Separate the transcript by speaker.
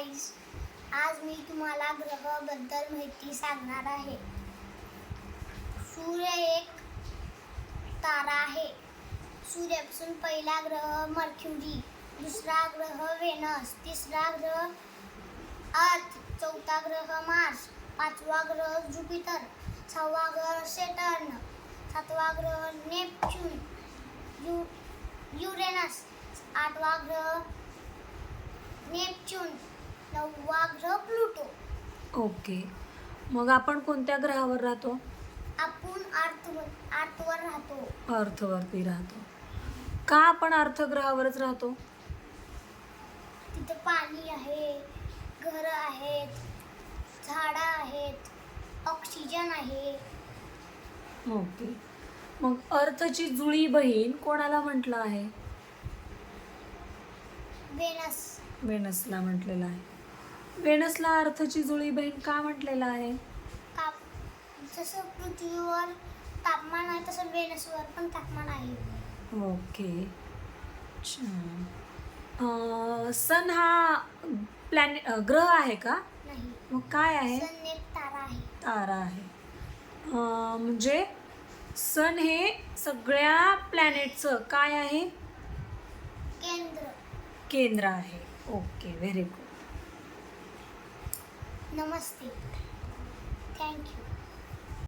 Speaker 1: Guys, आज मी तुम्हाला ग्रहाबद्दल माहिती सांगणार आहे. सूर्य एक तारा आहे. सूर्यापासून पहिला ग्रह मर्क्युरी, दुसरा ग्रह व्हेनस, तिसरा ग्रह अर्थ, चौथा ग्रह मार्स, पाचवा ग्रह ज्युपिटर, सहावा ग्रह सॅटर्न, सातवा ग्रह नेपच्यून, युरेनस, आठवा ग्रह नेपच्यून, नववा ग्रह प्लुटो.
Speaker 2: ओके. मग आपण कोणत्या ग्रहावर राहतो?
Speaker 1: आपण अर्थवर राहतो.
Speaker 2: अर्थवरती राहतो. का आपण अर्थ ग्रहावरच राहतो?
Speaker 1: तिथे पाणी आहे, घरं आहेत, झाडं आहेत, ऑक्सिजन आहे.
Speaker 2: ओके. मग अर्थची जुळी बहीण कोणाला म्हटलं आहे? व्हेनसला म्हटलेलं आहे. व्हेनसला अर्थची जुळी बहीण का म्हटलेलं आहे?
Speaker 1: जसं पृथ्वीवर तापमान आहे तसं व्हेनसवर पण तापमान आहे.
Speaker 2: ओके. सन हा ग्रह आहे का?
Speaker 1: नाही.
Speaker 2: मग काय आहे?
Speaker 1: सन एक तारा आहे.
Speaker 2: तारा आहे. म्हणजे सन हे सगळ्या प्लॅनेटचं काय आहे? केंद्र आहे. Okay, very good.
Speaker 1: नमस्ते. थँक्यू.